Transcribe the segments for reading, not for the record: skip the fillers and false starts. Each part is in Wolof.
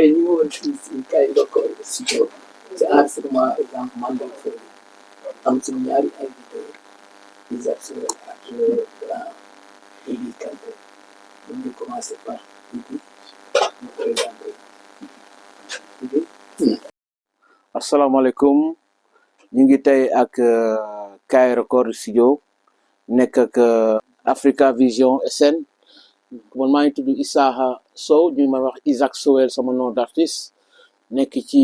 tey ñu ngi woon fii si Kaay Record studio ci enregistrement exemple Mandeng Fodé am suñu ñaari invité Isaac Sow ak grand Idy Kanté ñu ngi commencé par Idy ñu présenté Idy. asalaamaaleykum ñu ngi tey ak Kaay Record studio nekk ak Africa Vision SN man maa ngi tudd Isaaha Sow ñu may wax Isaac Sowel sama nom d'artiste nekk ci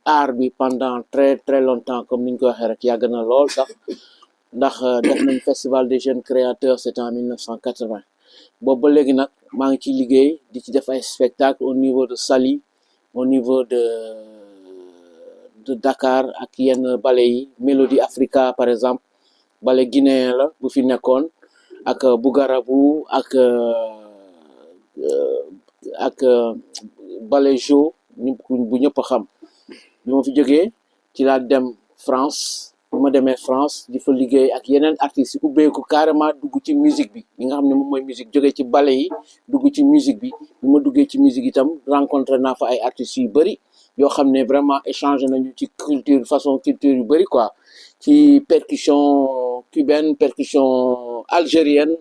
art bi pendant très très longtemps comme ni ñu ko waxee rek yàgg na lool sax ndax def nañ festival des jeunes créateurs c'était en 1980 boobu ba léegi nag maa ngi ciy liggéey di ci def ay spectacle au niveau de Saly au niveau de Dakar ak yenn ballet yi Mélodie Africa par exemple ballet guinéen la bu fi nekkoon ak Bougarabu ak ballet Jo bu ñëpp xam bi ma fi jógee ci laa dem France bi ma demee France di fa liggéey ak yeneen artistes yi ubbeeku carrément dugg ci musique bi li nga xam ne moom mooy musique jógee ci ballet yi dugg ci musique bi bi ma duggee ci musique itam rencontré naa fa ay artistes yu bëri yoo xam ne vraiment échangé nañu ci culture façon culture yu bëri quoi ci percussion cubaine percussion algérienne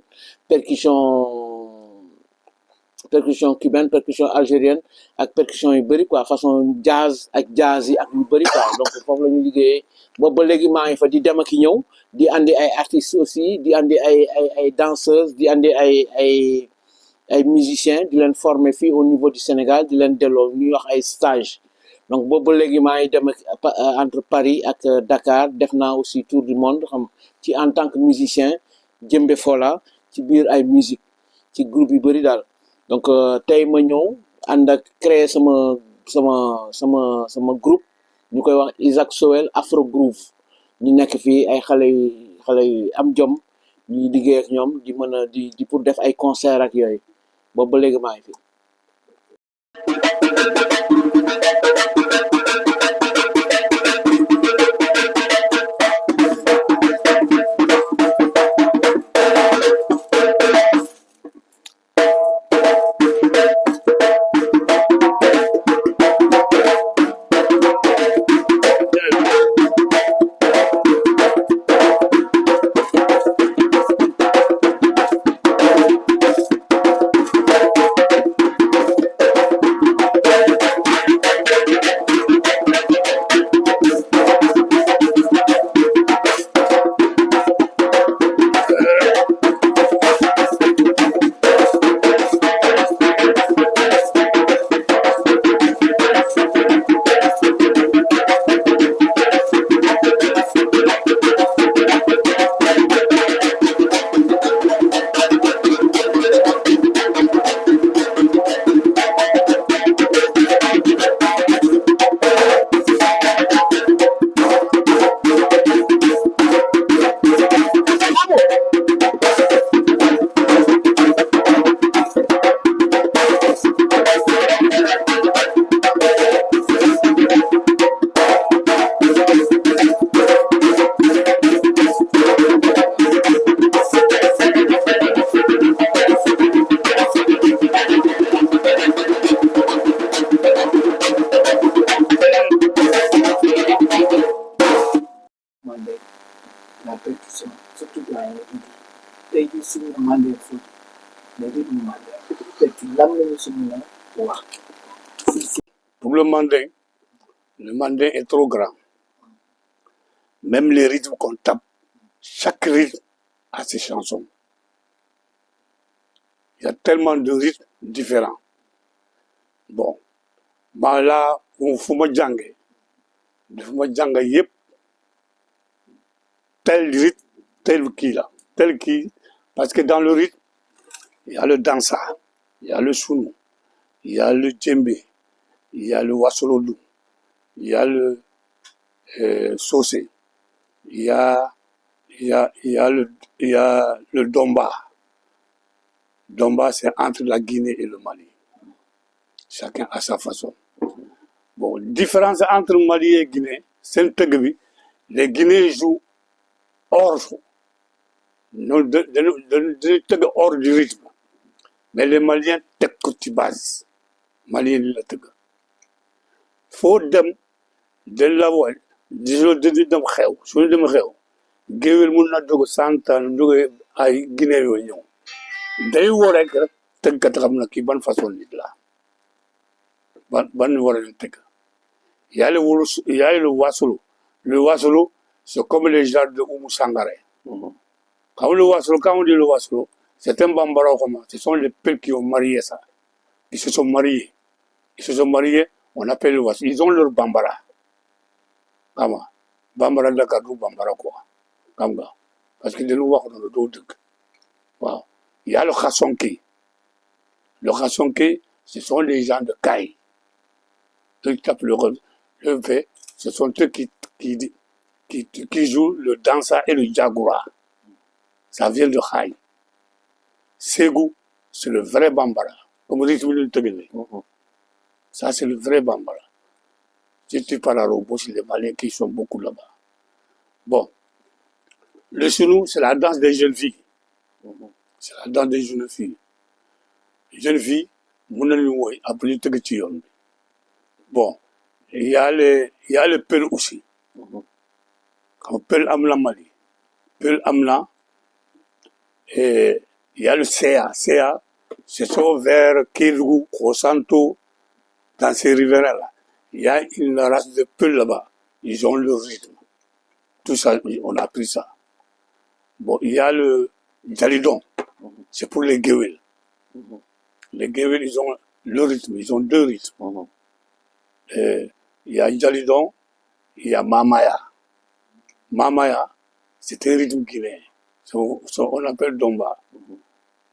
percussion cubaine percussion algérienne ak percussion yu bëri quoi façon jazz ak jazz yi ak yu bëri quoi donc foofu la ñu liggéeyee boobu ba léegi maa ngi fa di dem ak ñëw di andi ay artistes aussi di andi ay danseuses di andi ay musiciens di leen former fii au niveau du Sénégal di leen delloo ñuy wax ay stage donc boobu ba léegi maa ngi dem entre Paris ak Dakar def naa aussi tour du monde xam ci en tant que musicien jëmbe fola ci biir ay musique ci groupe yu bëri daal donc tey ma ñëw ànd ak créer sama groupe ñu koy wax Isaac Sowel Afro Groove ñu nekk fii ay xale yu am jom ñuy liggéey ak ñoom di mën a di pour def ay concert ak yooyu boobu ba léegi maa ngi fi. Mandeng la percussion surtout doyen Idy tey jii suñu Mandeng Fodé le rythme Mandeng te ci lan lañu si mën a wax. Pour le Manding est trop grand. Même les rythmes qu'on tape, chaque rythme a ses chansons. Il y a tellement de rythmes différents. Bon, ben là, on faut me djangue. Yep, tel rythme, tel qui, parce que dans le rythme, il y a le dansa, il y a le chounou, il y a le djembé, il y a le wassolodou, il y a le saucé, il y a le domba. Domba, c'est entre la Guinée et le Mali. Chacun a sa façon. Bon, différence entre Mali et Guinée, c'est un tegbi. Les Guinéens jouent hors, hors du rythme. Mais les Maliens, t'es côté base. malien yi la tëgg foo dem dañ la woy di dem xew suñu dem xew géwél mun na dugg 100 ans jóge ay Guinée yooyu ñëw day woo rek tëggkat xam na kii ban façon nit la ban war a tëgg y a le wasulu. Le wasulu, c'est comme les gens de Oumou Sangaré. Quand le wasulu, quand on dit le wasulu, c'est un bambara romain. Ce sont les peuples qui ont marié ça. Ils se sont mariés. Ils se sont mariés, on appelle le wasulu. Ils ont leur bambara. Comment? Bambara Dakadou, bambara quoi. Comme ça. Parce que de nous voir dans le dos de. Wow. Il y a le Khassonké. Le Khassonké, ce sont les gens de Kaï. Ceux qui tapent le V, ce sont ceux qui jouent le dansa et le jagoura. Ça vient de Haï. Ségou, c'est le vrai bambara. Comme vous dites, ça c'est le vrai bambara. Si tu parles à Robo, c'est les Maliens qui sont beaucoup là-bas. Bon. Le Sounou, c'est la danse des jeunes filles. C'est la danse des jeunes filles. Les jeunes filles, appelé Tegetion. Bon. Il y a le Peul aussi. Quand Peul Amla Mali. Peul Amla. Et il y a le CA. CA, ce sont vers Kédougou, Khosanto, dans ces rivières-là. Il y a une race de Peul là-bas. Ils ont le rythme. Tout ça, on a appris ça. Bon, il y a le Djalidon. C'est pour les Guéwél. Les Guéwél, ils ont le rythme. Ils ont deux rythmes. Et il y a Djalidon, il y a Mamaya. Mamaya, c'est un rythme guinéen. On appelle Domba.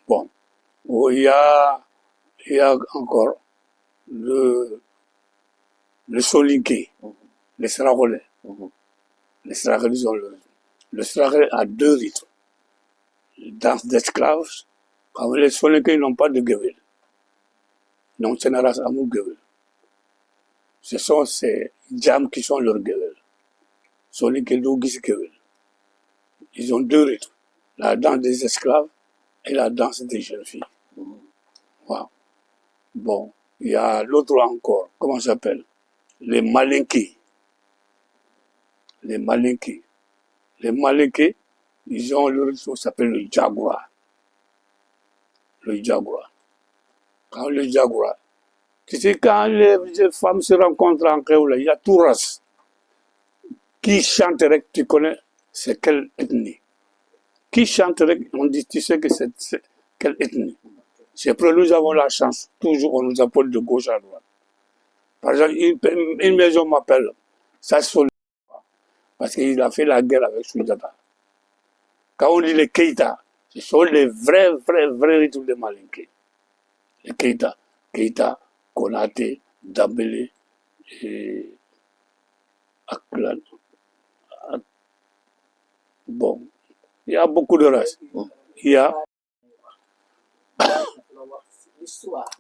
Bon. Il y a encore le Solinké, les Sragolais. Les Sragolais, ils ont le rythme. Le Sragolais a deux rythmes. Danse d'esclaves. Quand les Solinké n'ont pas de gueule. Donc, c'est une race amour gueule. Ce sont ces jams qui sont leur gueule. Solinké Dougis gueule. Ils ont deux rythmes. La danse des esclaves et la danse des jeunes filles. Wow. Bon, il y a l'autre encore, comment ça s'appelle? Les Malinqués. Les Malinqués. Les Malinqués, ils ont le rythme qui s'appelle le Jagoura. Le Jagoura. Quand le Jagoura, tu sais, quand les femmes se rencontrent en Kéoula, il y a tout race. Qui chante, tu connais, c'est quelle ethnie? Qui chante, on dit, tu sais que c'est quelle ethnie? C'est pour nous avons la chance. Toujours, on nous appelle de gauche à droite. Par exemple, une maison m'appelle. Ça, c'est parce qu'il a fait la guerre avec Soudjata. Quand on dit les Keita, ce sont les vrais rythmes de Malinké. Les Keita. Keita, Konaté, Dambélé et Aklan. Bon. Il y a beaucoup de races. Il y a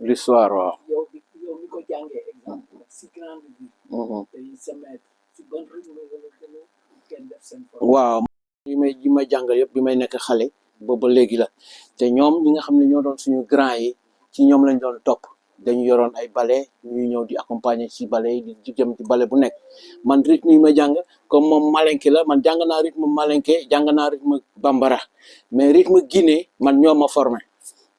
l'histoire, waaw. yow mi ko jàngee exemple si grande ville tey sa maître si ban rythme la gën a kenn def seen waaw yi may jàngal yëpp bi may nekk xale booba léegi la te ñoom ñi nga xam ne ñoo doon suñu grand yi ci ñoom lañ doon topp dañu yoroon ay ballet ñuy ñëw di accompagner ci ballet di jëm ci ballet bu nekk man rythme yi may jàng comme moom malinké la man jàng naa rythme malinké jàng naa rythme bambara mais rythme guinée man ñoo ma formé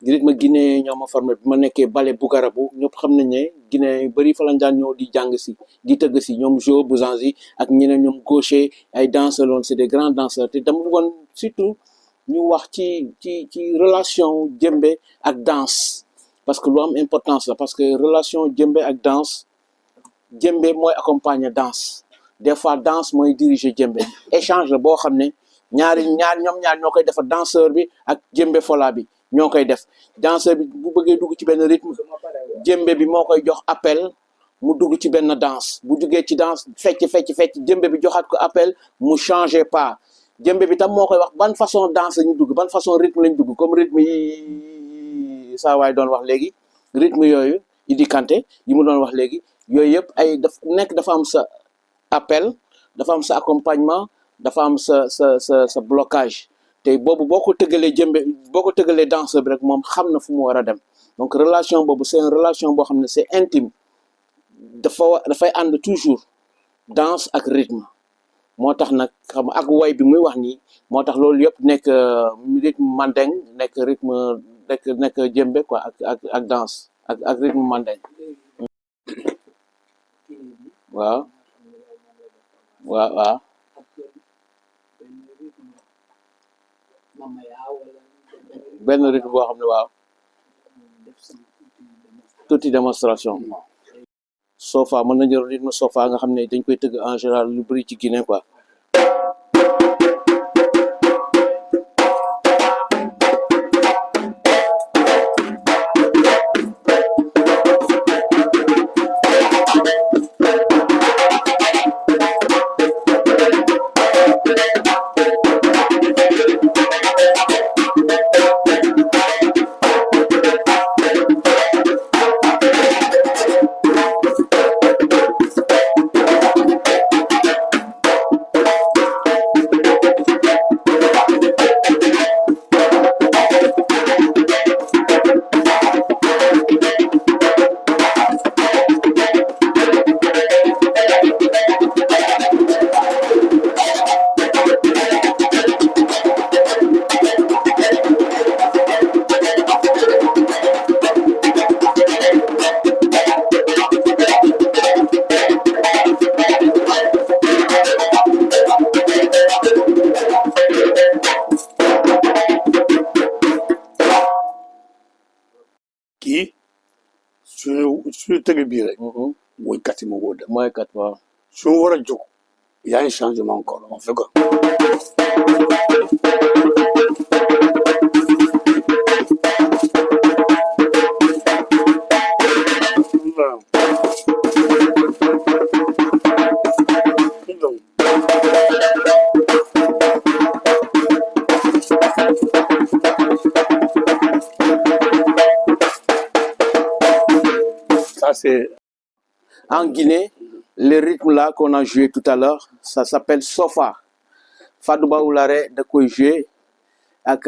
rythme Guinée ñoo ma formé bi ma nekkee ballet Bougarabu ñëpp xam nañ ne Guinée yu bëri fa lañ daan ñëw di jàng si di tëgg si ñoom Jo Bouzanzi ak ñeneen ñoom Gaucher ay danseurs loon c'est des grands danseurs te dama bëggoon surtout ñu wax ci relation jëmbe ak danse parce que lu am importance la parce que relation jëmbe ak danse jëmbe mooy accompagner danse des fois danse mooy diriger jëmbe échange la boo xam ne ñoom ñaar ñoo koy defar danseur bi ak jëmbe fola bi ñoo koy def danseur bi bu bëggee dugg ci benn rythme jëmbe bi moo koy jox appel mu dugg ci benn danse bu duggee ci danse fecc jëmbe bi joxaat ko appel mu changer pas jëmbe bi tam moo koy wax ban façon danse lañu dugg ban façon rythme lañu dugg comme rythme yi saa waay doon wax léegi rythme yooyu Idi Kanté yi mu doon wax léegi yooyu yëpp ay nekk dafa am sa appel dafa am sa accompagnement dafa am sa blocage te boobu boo ko tëggalee danseur bi rek moom xam na fu mu war a dem donc relation boobu c'est une relation boo xam ne c'est intime dafay ànd toujours danse ak rythme moo tax nag xam ak way bi muy wax nii moo tax loolu yëpp nekk rythme mandeng nekk rythme nekk jëmbe quoi ak danse ak rythme mandeng waaw waaw benn rythme boo xam ne waaw tuuti démonstration sofa mën na jël rythme sofa nga xam ne dañ koy tëgg en général lu bëri ci Guinée quoi suñu tëgg bii rek woykat yi moo ko def mooykat waaw suñu war a jóg y a un changement encore on fait que ça c'est en Guinée le rythme là qu'on a joué tout à l'heure ça s'appelle sofa Fadou Baoulare da koy joué ak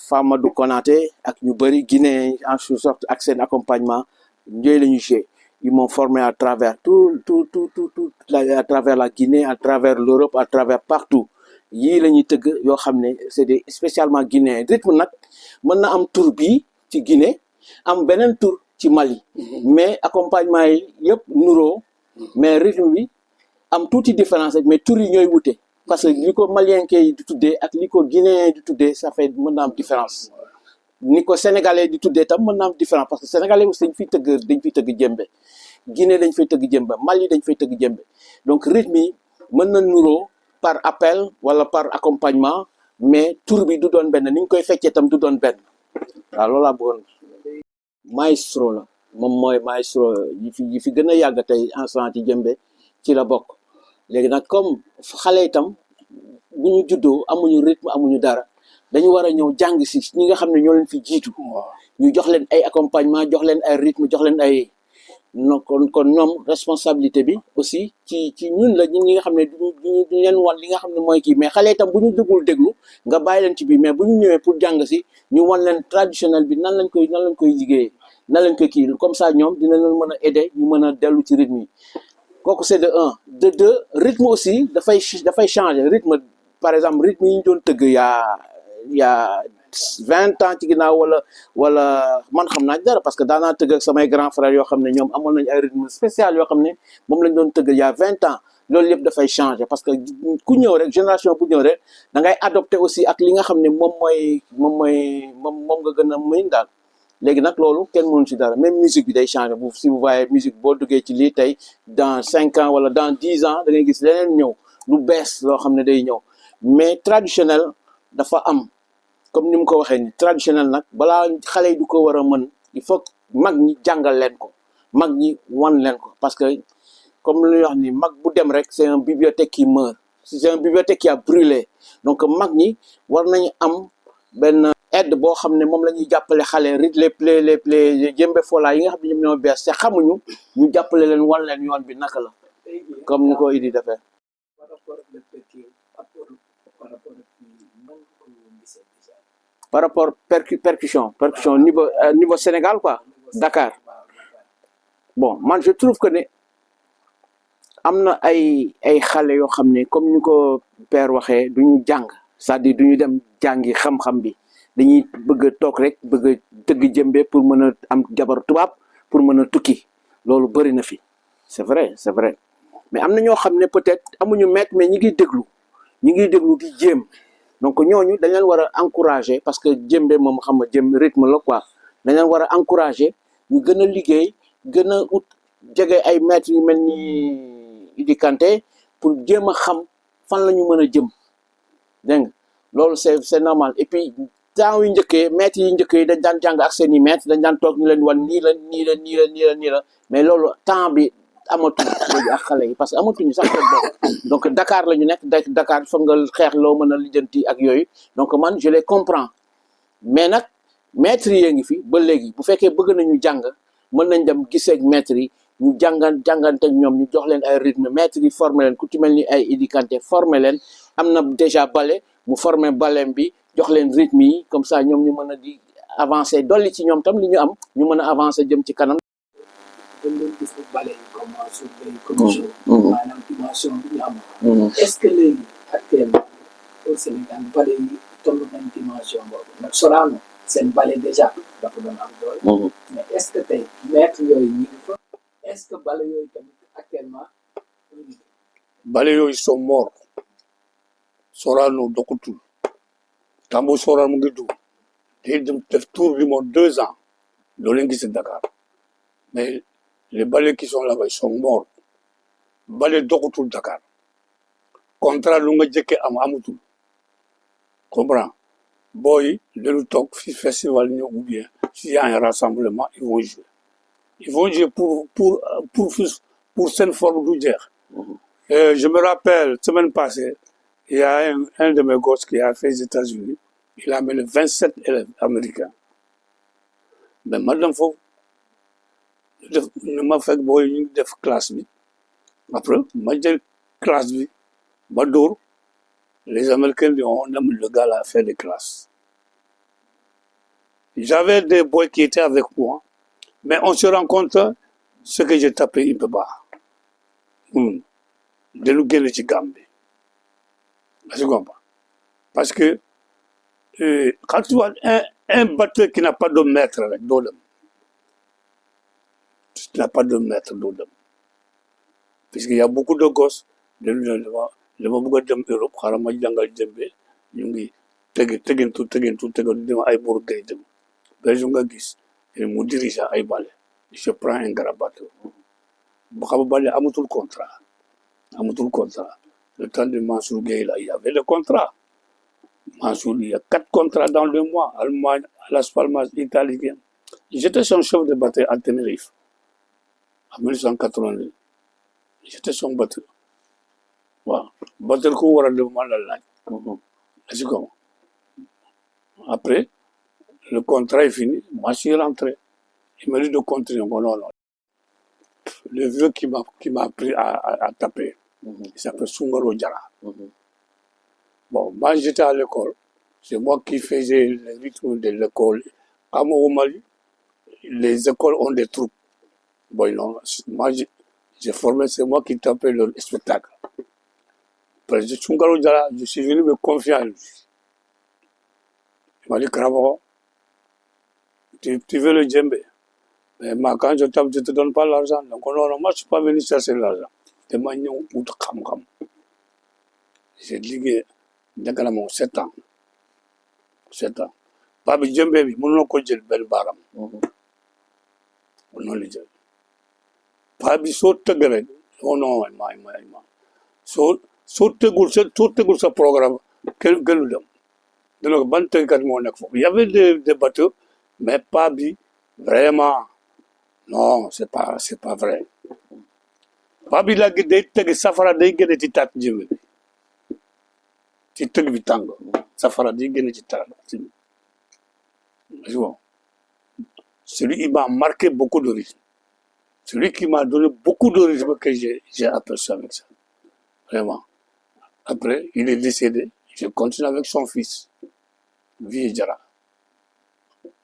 Famadou Konaté ak ñu bëri Guinée en sorte ak seen accompagnement yooyu la ñuy joué ils m'ont formé à travers tout à travers la Guinée à travers l'Europe à travers partout yii la ñuy tëgg yoo xam ne c'est des spécialement guinéen rythme nag mën na am tur bii ci Guinée am beneen tur ci Mali mais accompagnement yi yëpp nuroo mais rythme bi am tuuti différence rek mais tur yi ñooy wute parce que li ko malien kay di tuddee ak li ko guinéen di tuddee ça fait mën na am différence ni ko sénégalais di tuddee tam mën na am différence parce que sénégalais aussi dañ fiy tëgg jëmbe Guinée dañ fay tëgg jëmbe Mali dañ fay tëgg jëmbe donc rythme yi mën na nuroo par appel wala par accompagnement mais tur bi du doon benn ni ñu koy feccee tam du doon benn waaw loolu laa bëggoon maestro la moom mooy maestro yi fi gën a yàgg tey instant ci jëmbe ci la bokk léegi nag comme xale itam bu ñu juddoo amuñu rythme amuñu dara dañu war a ñëw jàng si ñi nga xam ne ñoo leen fi jiitu ñu jox leen ay accompagnement jox leen ay rythme jox leen ay non kon ñoom responsabilité bi aussi ci ñun la ñi nga xam ne duñu leen wan li nga xam ne mooy kii mais xale itam bu ñu déglu nga bàyyi leen ci biir mais bu ñu ñëwee pour jàng si ñu wan leen traditionnel bi nan lañ koy liggéeyee nan lañ koy kii comme ça ñoom dina leen mën a aider ñu mën a dellu ci rythme yi kooku c'est de un de deux rythme aussi dafay changer rythme par exemple rythme yi ñu doon tëgg yaa 20 ans ci ginnaaw wala man xam naa dara parce que daanaa tëgg ak samay grand frères yoo xam ne ñoom amoon nañu ay rythme spécial yoo xam ne moom lañ doon tëgg yaa 20 ans loolu yëpp dafay changer parce que ku ñëw rek génération bu ñëw rek da ngay adopter aussi ak li nga xam ne moom nga gën a mën daal léegi nag loolu kenn mënu ci dara même musique bi day changer si vous voyez musique boo duggee ci lii tey dans 5 ans wala dans 10 ans da ngay gis leneen ñëw lu bees loo xam ne day ñëw mais traditionnel dafa am comme ni mu ko waxee ni traditionnel nag balaa xale yi du ko war a mën il faut mag ñi jàngal leen ko mag ñi wan leen ko parce que comme lu ñuy wax ni mag bu dem rek c'est une bibliothèque qui meurt c'est une bibliothèque qui a brûlé donc mag ñi war nañu am benn aide boo xam ne moom la ñuy jàppale xale les jëmbe fola yi nga xam ne ñoom ñoo bees te xamuñu ñu jàppale leen wan leen yoon bi naka la comme ni ko Idi defee par rapport percussion niveau Sénégal quoi Dakar bon man je trouve que ne am na ay xale yoo xam ne comme ni ko père waxee du ñu jàng c'est-à-dire du ñu dem jàngi xam-xam bi dañuy bëgg a toog rek bëgg a tëgg jëmbe pour mën a am jabar tubaab pour mën a tukki loolu bëri na fi c'est vrai mais am na ñoo xam ne peut-être amuñu maître mais ñi ngi déglu di jéem donc ñooñu dañ leen war a encourager parce que jëmbe moom xam nga jëm rythme la quoi dañ leen war a encourager ñu gën a liggéey gën a ut jege ay maîtres yu mel ni Idi Kanté pour jéem a xam fan la ñu mën a jëm dégg nga loolu c'est normal et puis temps yu njëkkee maîtres yi njëkkee dañ daan jàng ak seen i maîtres dañ daan toog ñu leen wan nii la mais loolu temps bi amatul léegi ak xale yi parce que amatuñu sax donc Dakar la ñu nekk Dakar foog nga xeex loo mën a lijjanti ak yooyu donc man je les comprends mais nag maîtres yi ngi fi ba léegi bu fekkee bëgg nañu jàng mën nañ dem gisee ak maîtres yi ñu jànganteeg ñoom ñu jox leen ay rythme maîtres yi former leen ku ci mel ni ay Idi Kanté former leen am na déjà ballet mu former ballet bi jox leen rythme yi comme ça ñoom ñu mën a di avancer dolli ci ñoom tam li ñu am ñu mën a avancer jëm ci kanam. dañ leen gis ne ballet yi commencé commission maanaam dimension bi ñu am. est-ce que léegi actuellement au Sénégal ballet yi toll nañ dimension boobu nag Sorano seen ballet déjà dafa doon am doole. mais est-ce que tey maître yooyu ñu ngi fa est-ce que ballet yooyu tamit actuellement ñu ngi fa. ballet yooyu sont morts Sorano dokkutul Tambo Sorano mu ngi dugg day dem def tour du monde 2 ans doo leen gis Dakar mais les ballets qui sont là-bas ils sont morts ballet dokkutul Dakar contrat lu nga jëkkee amatul comprends booy dañu toog fi festival ñëw ou bien s'il y a un rassemblement ils vont jouer pour seen forme du jeex. Je me rappelle semaine passée il y a un de mes gosses qui a fait les États-Unis il a amené 27 élèves américains mais ma dem foofu ñu ma fekk booy ñu def classe bi après ma jël classe bi ma dóor les Américains on aime le gars là faire des classes. J'avais des boys qui étaient avec moi mais on se rend compte ce que j'ai tapé il peut pas dañu génn ci gamme bi je comprends parce que quand tu vois un batteur qui n'a pas de maître rek doo dem qui n'a pas de maître doo dem puisque y a beaucoup de gosses dañu ne dama bëgg a dem Europe xaaral ma jàngal jëmbe ñu ngi tegantu dem ay boru gay dem beju nga gis mu dirige ay ballet je prends un grand bateau bu xam ballet amatul contrat le temps de Mansour Gueye là il y avait le contrat Mansour il y a 4 contrats dans le mois Allemagne Las Palmas Italie j'étais son chef de batterie à Tenerife en 1982 j'étais son batteur waaw batteur ku war a dem man la laaj est-ce que après le contrat est fini moi je suis rentré il m'a dit de continuer non le vieux qui m'a appris à taper il s'appelle Soungaro Diarra bon moi j'étais à l'école c'est moi qui faisais le rythme de l'école au Mali les écoles ont des troupes bon non moi j'ai formé c'est moi qui tapais le spectacle parce que Soungaro Diarra je suis venu me confier à lui il m'a dit Karabakh tu veux le djembé mais moi quand je tape je te donne pas l'argent donc non moi je suis pas venu chercher l'argent dama ñëw ut xam-xam j'ai liggéey nekk na moom 7 ans paa bi jëmbe bi mënuloo ko jël benn baaram mënuloo li jël paa bi soo tëgg rek non ma soo tëggul sa programme kenn gënu dem dina ko ban tëggkat moo nekk foofu il y avait des bateaux mais paa bi vraiment non c'est pas vrai paa bi la day tëgg safara day génne ci taat jëmbe bi ci tëgg bi tàng safara day génne ci taat celui il m'a marqué beaucoup de rythme celui qui m'a donné beaucoup de rythme que j'ai aperçu avec ça vraiment après il est décédé je continue avec son fils Vieux Diarra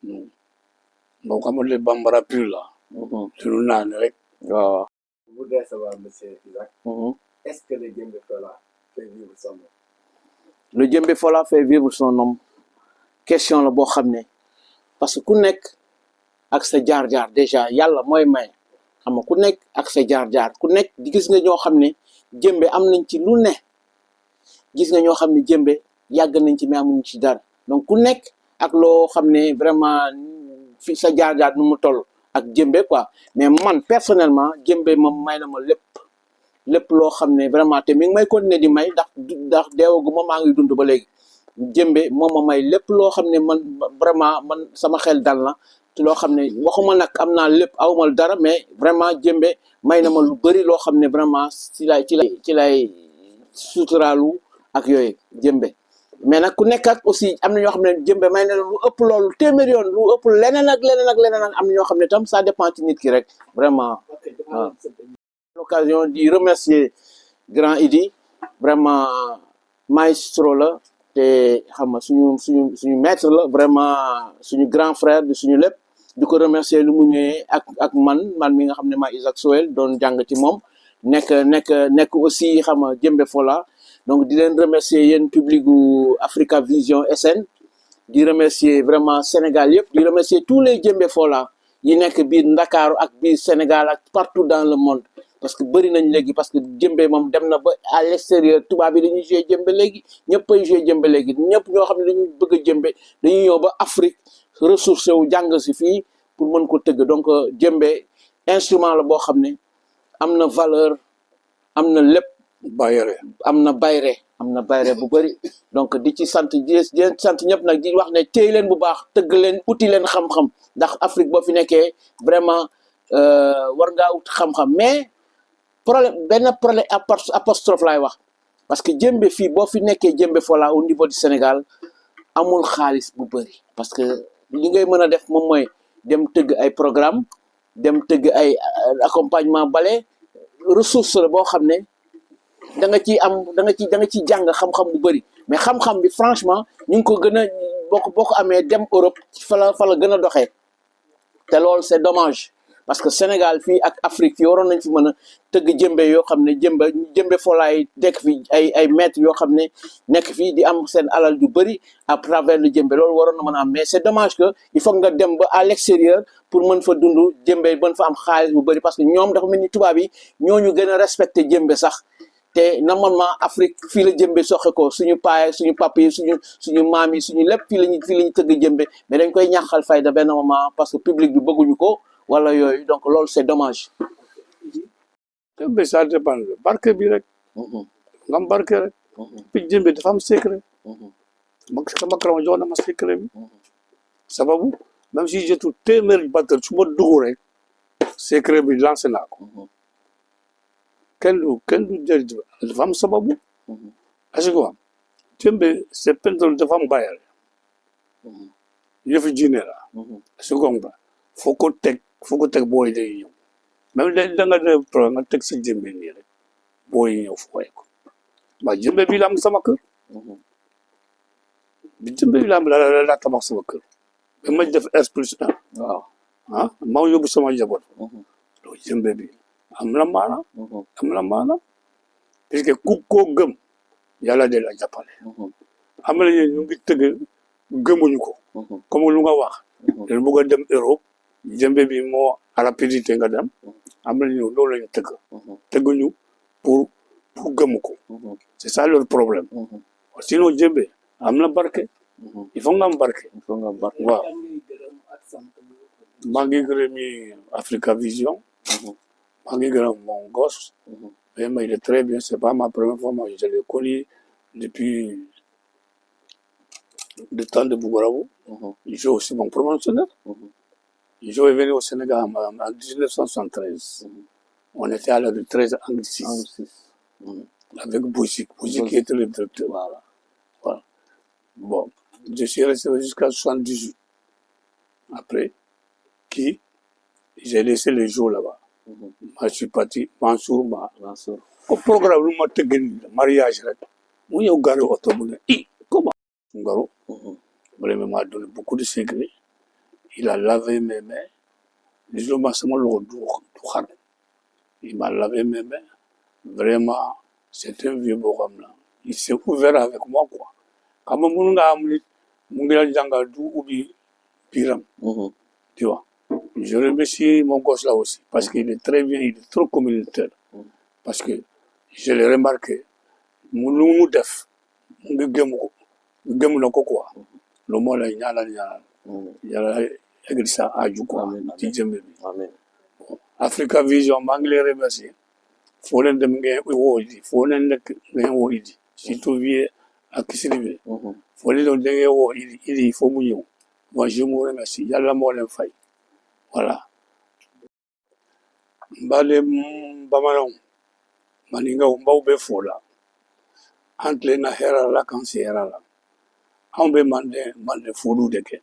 bon xam nga les bambara pur là suñu naan rek waaw. Je voudrais savoir, monsieur Isaac, est-ce que le Djembe Fola fait vivre son nom? Le Djembe Fola fait vivre son nom question la boo xam ne parce que ku nekk ak sa jaar-jaar déjà yàlla mooy may xam nga ku nekk ak sa jaar-jaar ku nekk di gis nga ñoo xam ne jëmbe am nañ ci lu ne gis nga ñoo xam ne jëmbe yàgg nañ ci mais amuñ ci dara donc ku nekk ak loo xam ne vraiment fi sa jaar-jaar nu mu toll ak jëmbe quoi mais man personnellement jëmbe moom may na ma lépp loo xam ne vraiment te mi ngi may continuer di may ndax deewaguma maa ngi dund ba léegi jëmbe moom ma may lépp loo xam ne man vraiment man sama xel dal na te loo xam ne waxuma nag am naa lépp awmal dara mais vraiment jëmbe may na ma lu bëri loo xam ne vraiment ci lay suturaalu ak yooyu jëmbe mais nag ku nekk ak aussi am na ñoo xam ne jëmbe may na lu ëpp loolu téeméer yoon lu ëpp leneen ak am na ñoo xam ne tam ça dépend ci nit ki rek vraiment waaw. L'occasion di remercier grand Idi vraiment maestro la te xam nga suñu maître la vraiment suñu grand frère di suñu lépp di ko remercier lu mu ñëwee ak man mi nga xam ne maa Isaac Sowell doon jàng ci moom nekk aussi xam nga Djembe Fola donc di leen remercier yéen public gu Africa Vision SN di remercier vraiment Sénégal yëpp di remercier tous les Djembe Fola yi nekk biir Ndakaaru ak biir Sénégal ak partout dans le monde parce que bëri nañ léegi parce que jëmbe moom dem na ba à l'extérieur tubaab yi dañuy jouer jëmbe léegi ñëpp ay jouer jëmbe léegi ñëpp ñoo xam ne dañuy bëgg a jëmbe dañuy ñëw ba Afrique ressourcé wu jàng si fii pour mën ko tëgg donc jëmbe instrument la boo xam ne am na valeur am na lépp am na bayre bu bëri donc di ci sant di sant ñëpp nag di wax ne téy leen bu baax tëgg leen uti leen xam-xam ndax Afrique boo fi nekkee vraiment war ngaa ut xam-xam mais benn problème apostrophe laay wax parce que jëmbe fii boo fi nekkee Djembe Fola au niveau du Sénégal amul xaalis bu bëri parce que li ngay mën a def moom mooy dem tëgg ay programme dem tëgg ay accompagnement bale ressource la boo xam ne da nga ciy jàng xam-xam bu bëri mais xam-xam bi franchement ñu ngi ko gën a boo ko amee dem Europe fa la gën a doxee te loolu c'est dommage parce que Sénégal fii ak Afrique fii waroon nañ fi mën a tëgg jëmbe yoo xam ne jëmbe Folaay dekk fi ay maîtres yoo xam ne nekk fii di am seen alal yu bëri à travers le jëmbe loolu waroon na mën a am mais c'est dommage que il faut nga dem ba à l'extérieur pour mën fa dund jëmbe mën fa am xaalis bu bëri parce que ñoom dafa mel ni tubaab yi ñooñu gën a respecté jëmbe sax te normalement Afrique fii la jëmbe soxe ko suñu paay suñu papa yi suñu maam yi suñu lépp fii lañu tëgg jëmbe mais dañ koy ñàkkal fayda benn moment parce que public bi bëgguñu ko wala yooyu donc loolu c'est dommage. jëmbe ça dépend barke bi rek. nga am barke rek. puis jëmbe dafa am secret. sama karama jox na ma secret bi. sababu même si jotul téeméeri batteur su ma dugg rek secret bi lancé naa ko. kenn du jël dafa am sababu. est-ce que am jëmbe c'est peintre dafa am bayal. yëfu jinne la. est-ce que foo ko teg booy day ñëw même da nga def problème nga teg si jëmbe nii rek booy ñëw fooy ko waa jëmbe bi la am sama kër bi jëmbe bi la am la tabax sama kër ba ma def R+1 waaw ma yóbbu sama njaboot loolu jëmbe bi am na maana parce que ku ko gëm yàlla de la jàppale am na ñu ngi tëgg gëmuñu ko comme lu nga wax dañu bëgg a dem Europe jëmbe bi moo à rapidité nga dem am na ñu loolu lañu tëgguñu pour gëmu ko c'est ça leur problème sinon jëmbe am na barke il faut nga am barke waaw maa ngi gërëm Africa Vision maa ngi gërëm mon gosse mais il est très bien c'est pas ma première fois moi je l'ai connu depuis le temps de Bougarabou il joue aussi mon promotionnaire. Je est venu au Sénégal en 1973. On était à l'heure de 13 ans, 6. Avec Bouzik qui était le directeur. Voilà. Bon, je suis resté jusqu'à 78. Après, j'ai laissé les jours là-bas. Je suis parti, Mansour. Au programme, nous m'avons mariage. Moi, j'ai garé auto. Comment? Ngaro. Vraiment, m'a donné beaucoup de secrets. Il a lavé mes mains. Les hommes il m'a lavé mes mains. Vraiment, c'est un vieux boram là. Il s'est ouvert avec moi, quoi. Quand Piram, tu vois. Je remercie mon gosse là aussi, parce qu'il est très bien, il est trop communautaire. Parce que je l'ai remarqué. Mouloumou def, Gemu quoi. Le mot là, il y a ça à quoi. Africa Vision, Manglé remercie. Folen de m'gé wodi, folen de wodi. Si tu viens à Kisrive, folen de wodi, il faut mouillon. Moi, je vous remercie. Yalla mo len fay. Voilà. Mbale bamanong, maninga umba ube fola. Antle na hera la kansi hera la. Ambe mande fulu deke.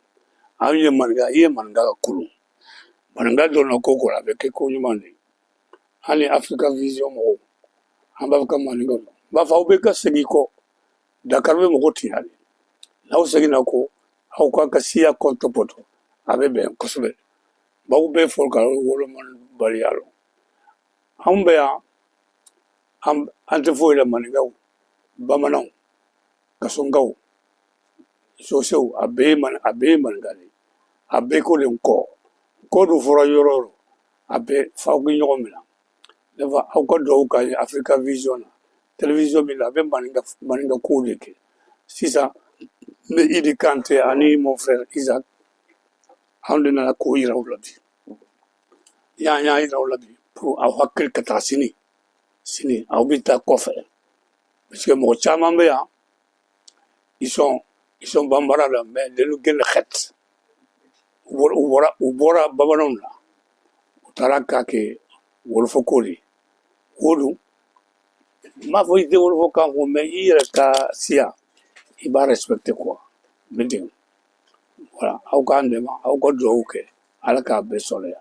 Amye manga kulu. Manga dono koko la beke konyu mande. Ani Africa Vision mo. Amba ka maninga. Ba fa ube ka segiko. Dakarwe mo goti hali. Na usegi na ko. Au ka siya kontopoto. Abe ben kosube. Ba ube folka wolo man balialo. Ambe ya ante fo ila maninga. Bamanong. Kasongao. Soseu abe mangani. Abe ko len ko. Ko do fora yororo. Abe fa ko nyomila. Leva au ko do ka Africa Vision. Télévision mi la be maninga ko leke. Sisa me Idi Kante ani mon frère Isaac. On na la ko ira ulabi. Ya ira ulabi pour avoir quelque sini au bita kofe. Parce que mon chama me ya ils sont bambara là mais de nous gagner khet. Ubora babanon là. Taraka ke wolfokoli. Wodu ma foi de wolfokan ko me ira ka sia. Il va respecter quoi. Meeting. Voilà, au cas de ma, au cas de ok, à la cabe solaire.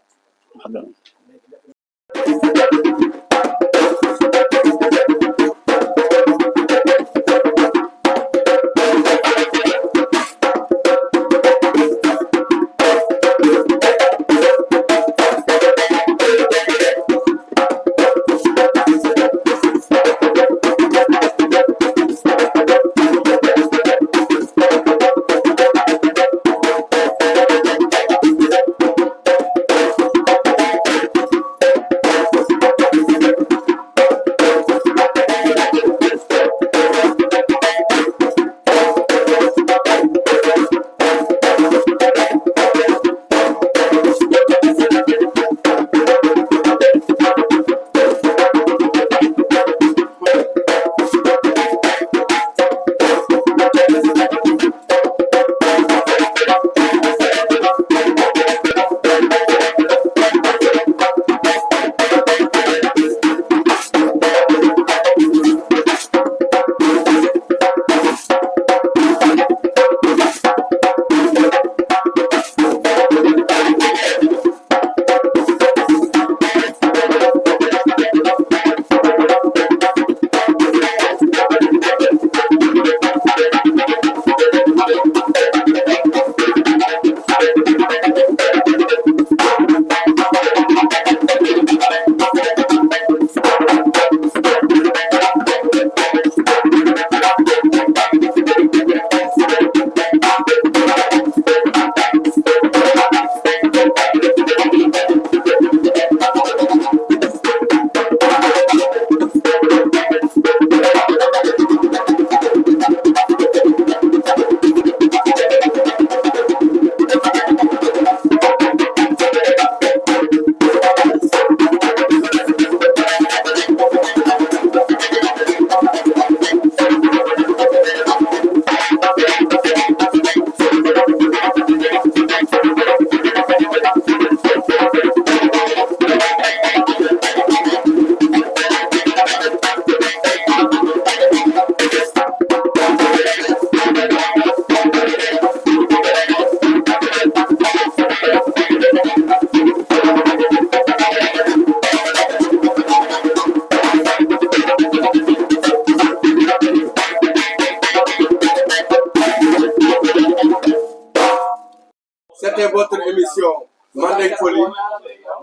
émission Mandeng Foli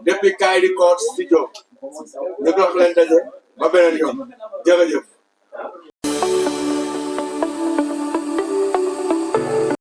depuis Kaay Record studio ñu dox leen daje ba beneen yoon jërëjëf.